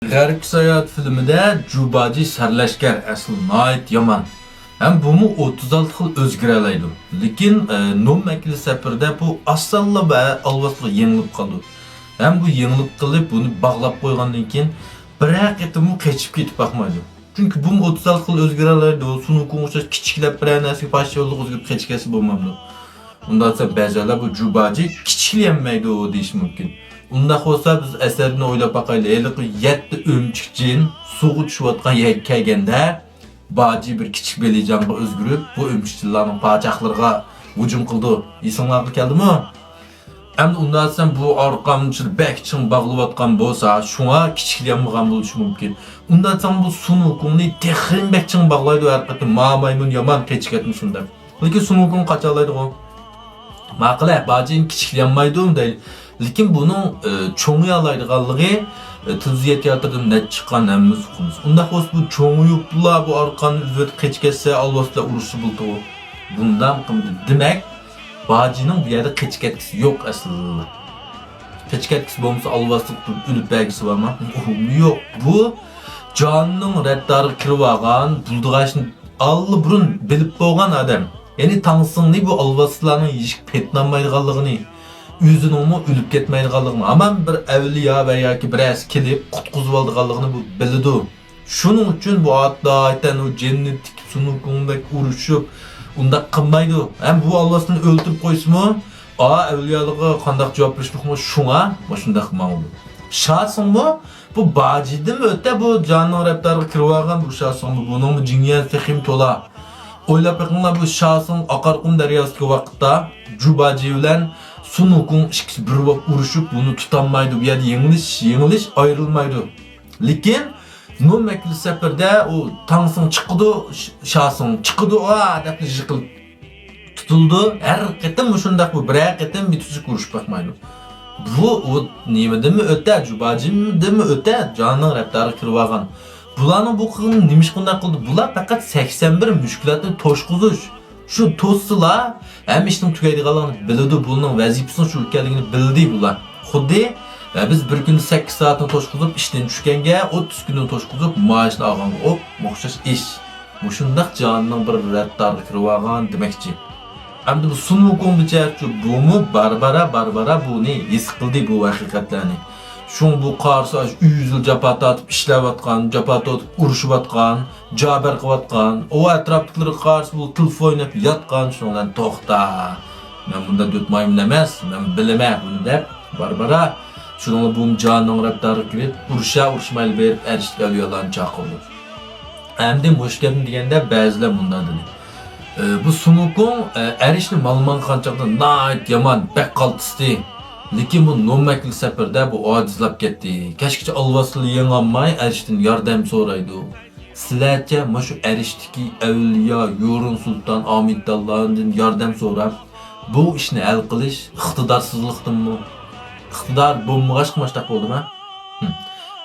G'arb Sayohat filmida Jubaji sarlashkar asli nihoyat yomon. Ham bumi 36 xil o'zgaralaydi. Lekin Nommakli safarda bu asalla va alvasli yengilib qoldi. Ham bu yengilib qilib buni bog'lab qo'ygandan keyin bir haqiqatimi qechib ketib bakmaydi. Chunki bu 36 xil o'zgaralaydi. Sunukun o'xshash kichiklab bir narsaga pashyolik o'zgarib qechkasi bo'lmaydi. Undan sonra ba'zilar bu Jubaji kichiklanmaydi deyish mumkin. Unda olsa biz eserini o'ylab bakaylı. 7 ömçük cin suğu tushayotgan kelganda Baji bir kichik belijonga o'zgarib, bu ömçükçilarning parçaqlarga hujum qildi. Esinglarga keldimi? Endi undan sonra bu orqamchil bekching bog'layotgan bo'lsa, shunga kichiklanmagan bo'lishi mumkin. Undan sonra bu Sunukungni texin bekching bog'laydi haqiqatda maymun yomon kechikatmi shunda. Lekin Sunukung qachalaydi o. Maqla Bajining kichiklanmaydi deydi. Lekin bunun çoğu yalaydiganlığı tuziyet teatrdan net çıkan hemmimiz okumuz. Unda xos bu çoğu yupla bu arkanı üzvet keçketse alvasla uruşu buldu. Bundan demek Baji'nin bir yerde keçketkisi yok aslında. Keçketkisi olmasa alvaslık ülüp belgisi var mı? Yok. Bu canının reddarı kirvagan, bulduğaşın allı burun bilip boğan adam. Yani tansınlı bu alvaslarının yiyişik petlanmaydiganlığını Üzünün ölüp ketmeydiganlığını, aman bir evliya veya ki birisi kelip qutquzib aldiganlığını bu bildi. Şunun için bu hatta ayten o cennetik Sunukungdek uruşup unda qilmaydi. Hem bu Allah'ını öldürüp koysun mu? Evliyalığa qandaq cevap verishlik mu? Şuna, şunda qilmaydi. Şahsın bu? Bu Baji'den öte bu canın reptarı kirvagan bu şahsın bu. Bunun bu cinyen sehim tola. Oylap bakınlar bu şahsın Akarkum deryasındaki vakitte Jubaji bilen Sunukung ikisi bir bak uruşup bunu tutanmaydı. Bir yerde yeniliş ayrılmaydı. Lekin Nommakli safarda o tansın çıkıdı, şahsın çıkıdı, dep jıkıl tutuldu. Her qitim şundak bu, bir qitim bir tüzük uruş bakmaydı. Bu o nimede mi öte, Jubaji'de mi öte, canının reptarı kirvagan. Bularning bu qilgan nimish qanday qildi? Bular faqat 81 mushkulotni to'shqizish. Shu to'sdilar, ham ishning tugaydiganligini bildi, buning vazifasini shu ekanligini bildi bular. Xuddi biz bir kunda 8 soatni to'shqizib ishdan tushganga 30 kunni to'shqizib maoshni olganga o'xshash ish. Bu shundaq jonning bir rattarga kirib olgan demakchi. Endi bu Sunukung bichachi bumi barbara buni his qildi bu haqiqatlarni. Şun bu qarşı 100 yıl japat atıp işlevatkan, japat atıp uruşuvatkan, jaber qıvatkan, o etraflıkları qarşı bu tılf oynayıp yatkan şundan toxta. Men bunda dötmayım demez, men bileme bunu dep, barbara. Şununla bu canının raptarı kirip, uruşmaylı berip eriştik alıyorlarını çakılır. Endi müşkedim degende bəziler bundan dedi. Bu Sunukung erişli malman qançaqda nait yaman, bek qaltısti. Lekin bu Nommakli safarda bu ojizlab ketdi. Kashkicha alvasli yengolmay erishdan yordam so'raydi. Sizlarcha shu erishdiki avliyo Yorun Sultan Amidallohdan yordam so'rab, bu ishni hal qilish iqtidorsizlikdanmi? Iqtidor bo'lmag'ach qilmoqda bo'ldimi?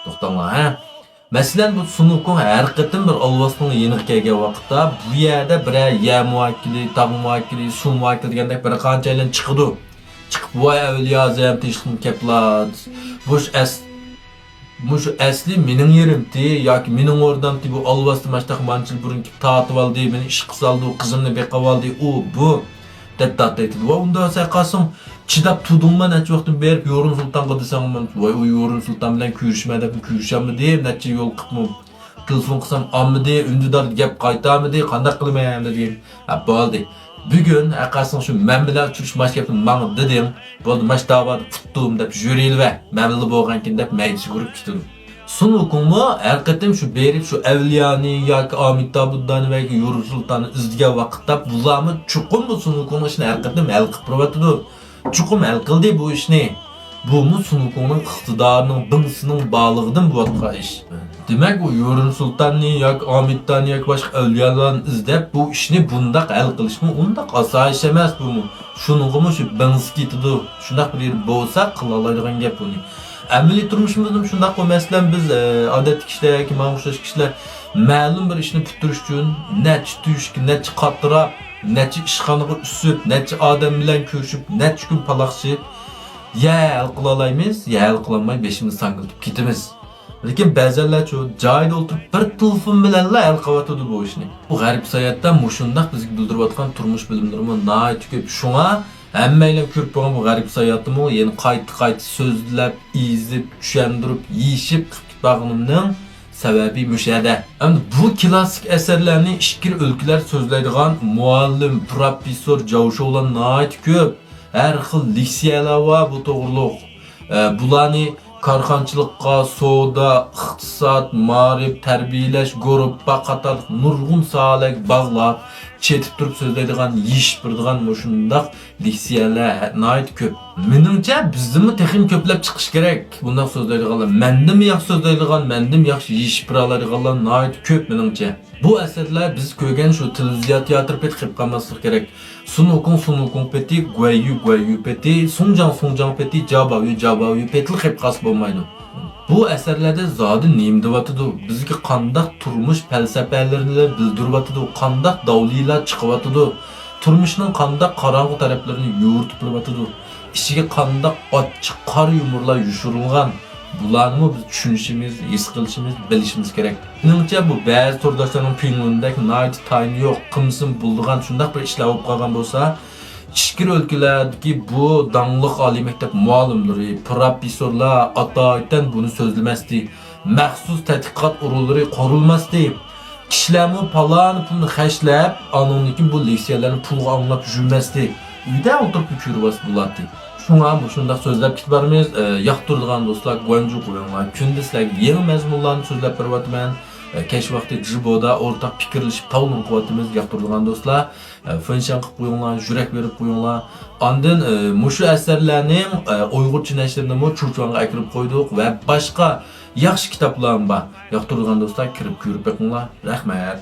To'xtanglar, ha. Masalan bu Sunukung har qatim bir alvasning yeniq kelgan vaqtda bu yerda bir yer muvakkili, tog' muvakkili, suv muvakkili degandek bir qanchalar chiqdi. Çıkıp vay evliya zem teşkin keplat. Muş asli mening yerimdi yoki mening o'rnimdi bu alvasli mashtaq manchil burun kip tatib oldi, meni ish qilsaldi, qizimni beqab oldi, u bu deb tataydi. Va unda saqasım chidab tudumman necha vaqtim berib Yorun Sultonga desam, voy u Yorun Sulton bilan ko'rishmadi, ko'rishammi deb necha yo'l qildim. Telefon qilsam, "Ammidi, undidor gap qaytamidi, qanday qilmayman" dedim. Bo'ldi. Bugün akasın şu men bilan uçuruş maşkapini bana dedim. Bo'ldi mashtaba tuttum deb juril ve memli bo'lgankin deb maychi urib ketdim. Sunukungmi har qatim shu berib shu avliyani yoki Amitabhuddani va Yorun Sultonni izlagan vaqtda bularni chuqur bu Sunukung ishni har qatim hal qilib turibdi. Chuqur hal qildi bu ishni. Bu Sunukungning iqtidorining binsining bog'ligidan bo'layotgan ish. Demek bu Yorun Sultan'ni yoki Amid'dan yoki boshqa avliyolarni izlab bu ishni bundaq hal qilishmi? Undaq osoyish emas bu. Shuningmi shu binsi ketidi. Shundaq bir bo'lsa qila oladigan gap buni. Amaliy turmushimizda shundaq masalan biz odatda kishilar yoki menga o'xshash kishilar ma'lum bir ishni bitirish uchun necha tuyushki, necha qatirab, necha ishxonaga usib, necha odam bilan ko'rishib, necha kun paloqchib ya hal qila olamiz, ya hal qila olmay beshimiz sangilib ketamiz. Lekin ba'zanlar shu joyda o'tirib bir telefon bilan hal qilyotdi bu ishni. Bu g'arib sayatda mushundaq bizga bildirayotgan turmush bilimlarimi nihoyat ko'p. Shunga hammaylar ko'rib bo'lgan bu g'arib sayatimi yana qayta so'zlab, izlab, tushuntirib, yeyishib qilib bag'nimning sababi mushada. Endi bu klassik asarlarni ishkir o'lkalar so'zlaydigan muallim, professor Javshovlar nihoyat ko'p. Har xil leksiyalar va bu to'g'riliq. Bularni karxanchilikqa, savdo, iqtisod, ma'rif, tarbiyalash, guruhga qator nurg'un sohalarga bog'lab, chetib turib so'zlaydigan, yeyishib turadigan shundaq leksiyalar nihoyat ko'p. Meningcha bizni texnik ko'plab chiqish kerak. Bunday so'zlaydiganlar, mendim yaxshi so'zlaydigan, mendim yaxshi yeyishib turadiganlar nihoyat ko'p meningcha. Bu asarlar biz ko'rgan shu televiziya teatr pet qilib qolmaslik kerak. Sunukun peti, guayu peti, sunjang peti, jabayu peti qilib qas bo'lmaydi. Bu asarlarda zodi nima deyotdi? Bizga qanday turmush falsafalarini bildiryotdi, qanday davlilar chiqyotdi, turmushning qanday qorong'u taraflarini yo'ritib turyotdi, ishiga qanday ochiq qor yumurlar yushirilgan. Bularni biz tushunishimiz, his qilishimiz, bilishimiz kerak. Menimcha bu ba'zi turdoshlarining pingvindek nihoyat tayini yo'q, qimsin buldigan shundaq bir ishlar bo'lib qolgan bo'lsa, ishkir o'lkalardagi bu dangliq oliy maktab muallimlari, professorlar atoydan buni so'zlamasdi. Maxsus tadqiqot o'rinlari qurilmasdi. Kishilarni palon pulni xashlab, anonnikin bu leksiyalarni pulga anglab yurmasdi. Uyda o'tirib ko'rib bo'ladi. Şuna bu şundaq so'zlab ketib boramiz. Yoqtiradigan do'stlar, Guanju qo'yinglar. Kunda sizlarga yangi mazmunlarni so'zlab beryapman. Kech vaqti Jiboda o'rtaq fikrlashib tavlin qilyapmiz. Yoqtiradigan do'stlar, fonshan qilib qo'yinglar, yurak berib qo'yinglar. Ondan mushu asarlarning Uyg'urcha nashlarini mo Churchonga akirib qo'ydik va boshqa yaxshi kitoblar bor. Yoqtiradigan do'stlar, kirib ko'rib beqinglar. Rahmat.